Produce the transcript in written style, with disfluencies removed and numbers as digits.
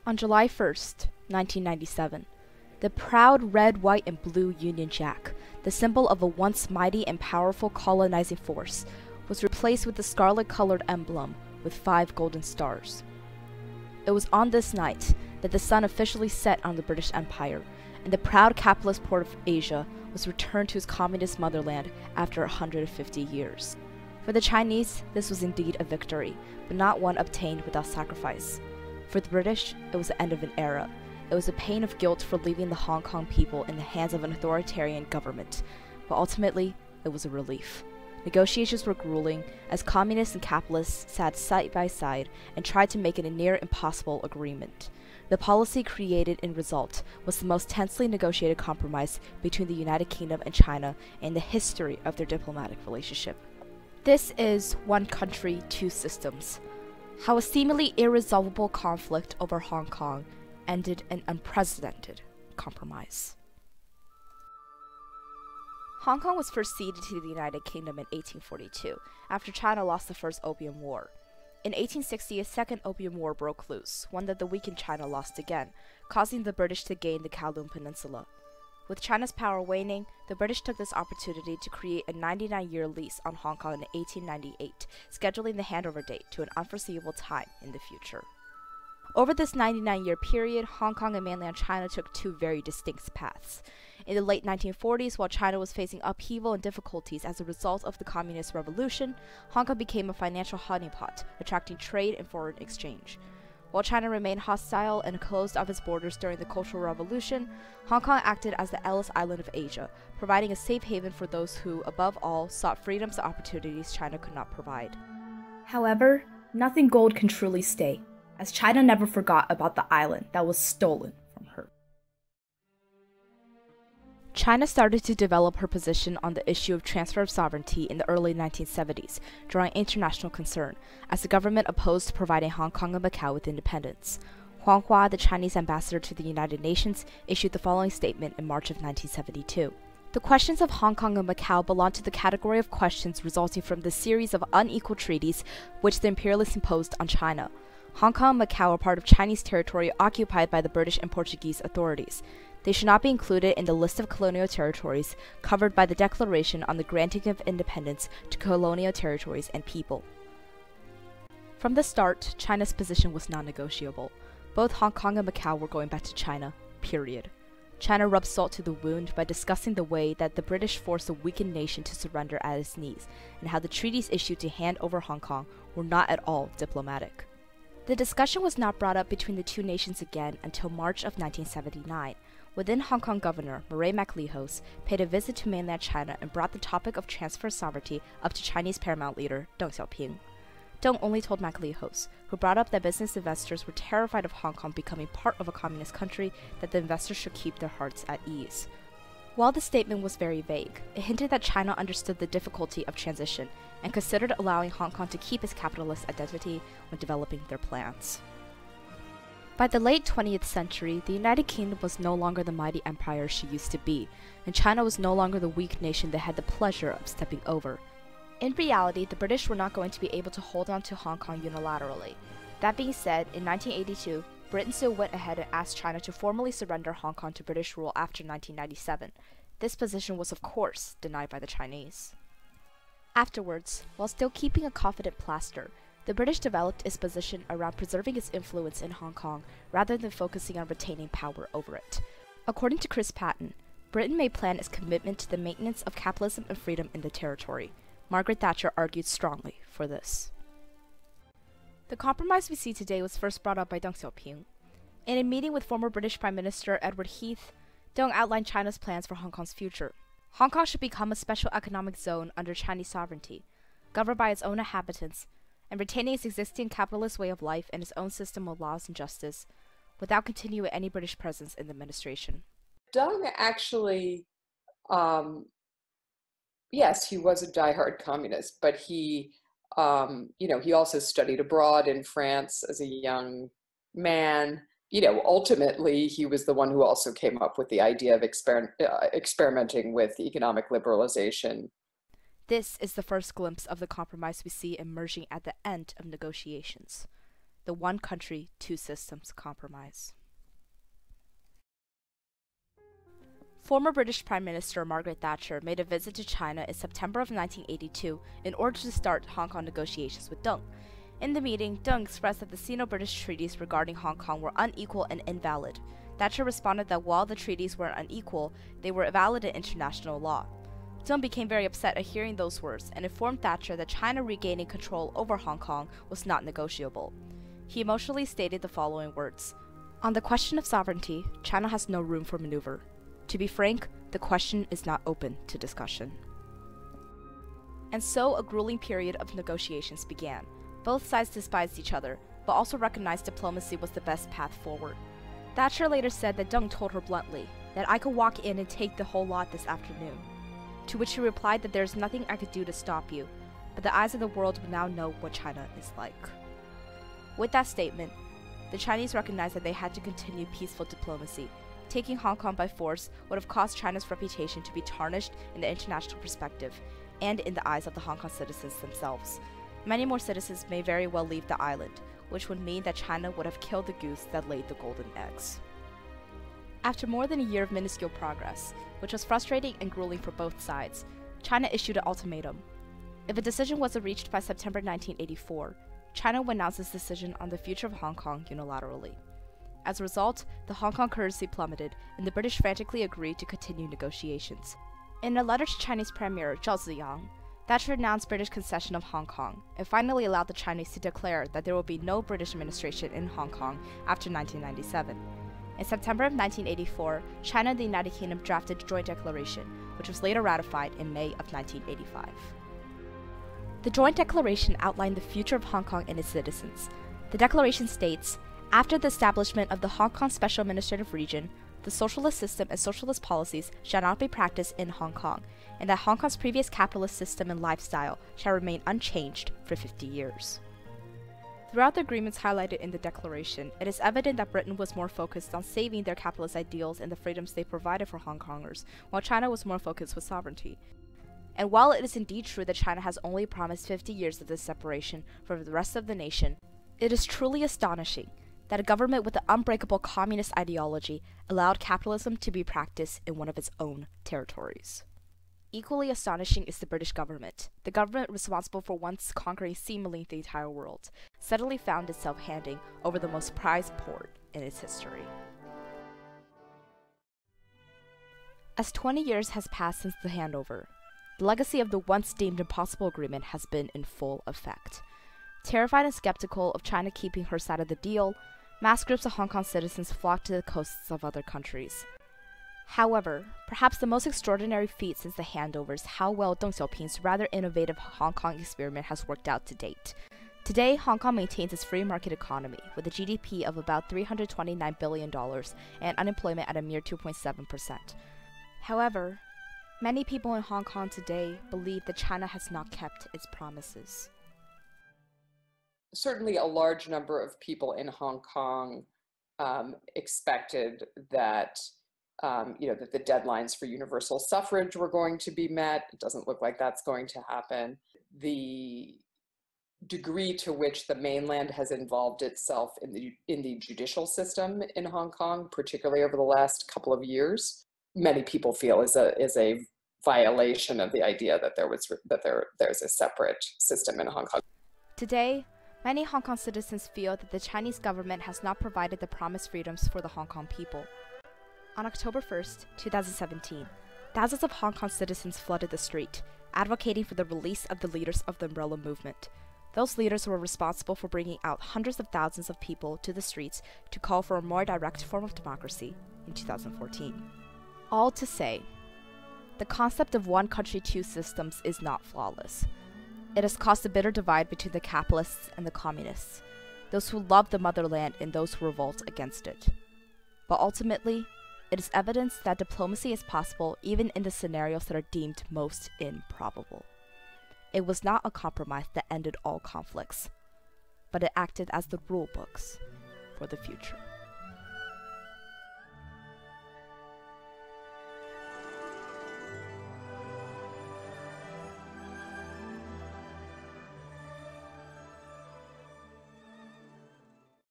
On July 1st, 1997, the proud red, white, and blue Union Jack, the symbol of a once mighty and powerful colonizing force, was replaced with the scarlet-colored emblem with 5 golden stars. It was on this night that the sun officially set on the British Empire, and the proud capitalist port of Asia was returned to its communist motherland after 150 years. For the Chinese, this was indeed a victory, but not one obtained without sacrifice. For the British, it was the end of an era. It was a pain of guilt for leaving the Hong Kong people in the hands of an authoritarian government, but ultimately, it was a relief. Negotiations were grueling as communists and capitalists sat side by side and tried to make it a near impossible agreement. The policy created in result was the most tensely negotiated compromise between the United Kingdom and China in the history of their diplomatic relationship. This is one country, two systems. How a seemingly irresolvable conflict over Hong Kong ended an unprecedented compromise. Hong Kong was first ceded to the United Kingdom in 1842, after China lost the First Opium War. In 1860, a second Opium War broke loose, one that the weakened China lost again, causing the British to gain the Kowloon Peninsula. With China's power waning, the British took this opportunity to create a 99-year lease on Hong Kong in 1898, scheduling the handover date to an unforeseeable time in the future. Over this 99-year period, Hong Kong and mainland China took 2 very distinct paths. In the late 1940s, while China was facing upheaval and difficulties as a result of the Communist Revolution, Hong Kong became a financial honeypot, attracting trade and foreign exchange. While China remained hostile and closed off its borders during the Cultural Revolution, Hong Kong acted as the Ellis Island of Asia, providing a safe haven for those who, above all, sought freedoms and opportunities China could not provide. However, nothing gold can truly stay, as China never forgot about the island that was stolen from her. China started to develop her position on the issue of transfer of sovereignty in the early 1970s, drawing international concern, as the government opposed providing Hong Kong and Macau with independence. Huang Hua, the Chinese ambassador to the United Nations, issued the following statement in March of 1972. The questions of Hong Kong and Macau belong to the category of questions resulting from the series of unequal treaties which the imperialists imposed on China. Hong Kong and Macau are part of Chinese territory occupied by the British and Portuguese authorities. They should not be included in the list of colonial territories covered by the Declaration on the Granting of Independence to Colonial Territories and People. From the start, China's position was non-negotiable. Both Hong Kong and Macau were going back to China, period. China rubbed salt to the wound by discussing the way that the British forced a weakened nation to surrender at its knees, and how the treaties issued to hand over Hong Kong were not at all diplomatic. The discussion was not brought up between the two nations again until March of 1979, when then Hong Kong Governor Murray MacLehose paid a visit to mainland China and brought the topic of transfer of sovereignty up to Chinese paramount leader Deng Xiaoping. Deng only told MacLehose, who brought up that business investors were terrified of Hong Kong becoming part of a communist country, that the investors should keep their hearts at ease. While the statement was very vague, it hinted that China understood the difficulty of transition and considered allowing Hong Kong to keep its capitalist identity when developing their plans. By the late 20th century, the United Kingdom was no longer the mighty empire she used to be, and China was no longer the weak nation they had the pleasure of stepping over. In reality, the British were not going to be able to hold on to Hong Kong unilaterally. That being said, in 1982, Britain still went ahead and asked China to formally surrender Hong Kong to British rule after 1997. This position was, of course, denied by the Chinese. Afterwards, while still keeping a confident plaster, the British developed its position around preserving its influence in Hong Kong rather than focusing on retaining power over it. According to Chris Patton, Britain may plan its commitment to the maintenance of capitalism and freedom in the territory. Margaret Thatcher argued strongly for this. The compromise we see today was first brought up by Deng Xiaoping. In a meeting with former British Prime Minister Edward Heath, Deng outlined China's plans for Hong Kong's future. Hong Kong should become a special economic zone under Chinese sovereignty, governed by its own inhabitants, and retaining its existing capitalist way of life and its own system of laws and justice, without continuing any British presence in the administration. Deng actually, yes, he was a diehard communist, but he also studied abroad in France as a young man. Ultimately, he was the one who also came up with the idea of experimenting with economic liberalization. This is the first glimpse of the compromise we see emerging at the end of negotiations. the one country, two systems compromise. Former British Prime Minister Margaret Thatcher made a visit to China in September of 1982 in order to start Hong Kong negotiations with Deng. In the meeting, Deng expressed that the Sino-British treaties regarding Hong Kong were unequal and invalid. Thatcher responded that while the treaties were unequal, they were valid in international law. Deng became very upset at hearing those words and informed Thatcher that China regaining control over Hong Kong was not negotiable. He emotionally stated the following words: "On the question of sovereignty, China has no room for maneuver. To be frank, the question is not open to discussion." And so a grueling period of negotiations began. Both sides despised each other, but also recognized diplomacy was the best path forward. Thatcher later said that Deng told her bluntly that I could walk in and take the whole lot this afternoon. To which he replied that there's nothing I could do to stop you, but the eyes of the world will now know what China is like. With that statement, the Chinese recognized that they had to continue peaceful diplomacy. Taking Hong Kong by force would have caused China's reputation to be tarnished in the international perspective and in the eyes of the Hong Kong citizens themselves. Many more citizens may very well leave the island, which would mean that China would have killed the goose that laid the golden eggs. After more than a year of minuscule progress, which was frustrating and grueling for both sides, China issued an ultimatum. If a decision wasn't reached by September 1984, China would announce its decision on the future of Hong Kong unilaterally. As a result, the Hong Kong currency plummeted, and the British frantically agreed to continue negotiations. In a letter to Chinese Premier Zhao Ziyang, Thatcher announced British concession of Hong Kong, and finally allowed the Chinese to declare that there will be no British administration in Hong Kong after 1997. In September of 1984, China and the United Kingdom drafted a joint declaration, which was later ratified in May of 1985. The joint declaration outlined the future of Hong Kong and its citizens. The declaration states, "After the establishment of the Hong Kong Special Administrative Region, the socialist system and socialist policies shall not be practiced in Hong Kong, and that Hong Kong's previous capitalist system and lifestyle shall remain unchanged for 50 years. Throughout the agreements highlighted in the declaration, it is evident that Britain was more focused on saving their capitalist ideals and the freedoms they provided for Hong Kongers, while China was more focused with sovereignty. And while it is indeed true that China has only promised 50 years of this separation from the rest of the nation, it is truly astonishing that a government with an unbreakable communist ideology allowed capitalism to be practiced in one of its own territories. Equally astonishing is the British government. The government responsible for once conquering seemingly the entire world suddenly found itself handing over the most prized port in its history. As 20 years has passed since the handover, the legacy of the once deemed impossible agreement has been in full effect. Terrified and skeptical of China keeping her side of the deal, mass groups of Hong Kong citizens flocked to the coasts of other countries. However, perhaps the most extraordinary feat since the handover is how well Deng Xiaoping's rather innovative Hong Kong experiment has worked out to date. Today, Hong Kong maintains its free market economy with a GDP of about $329 billion and unemployment at a mere 2.7%. However, many people in Hong Kong today believe that China has not kept its promises. Certainly a large number of people in Hong Kong expected that that the deadlines for universal suffrage were going to be met. It doesn't look like that's going to happen. The degree to which the mainland has involved itself in the judicial system in Hong Kong, particularly over the last couple of years, many people feel is a violation of the idea that there's a separate system in Hong Kong. Today, many Hong Kong citizens feel that the Chinese government has not provided the promised freedoms for the Hong Kong people. On October 1st, 2017, thousands of Hong Kong citizens flooded the street, advocating for the release of the leaders of the Umbrella Movement. Those leaders were responsible for bringing out hundreds of thousands of people to the streets to call for a more direct form of democracy in 2014. All to say, the concept of one country, two systems is not flawless. It has caused a bitter divide between the capitalists and the communists, those who love the motherland and those who revolt against it. But ultimately, it is evidence that diplomacy is possible even in the scenarios that are deemed most improbable. It was not a compromise that ended all conflicts, but it acted as the rule books for the future.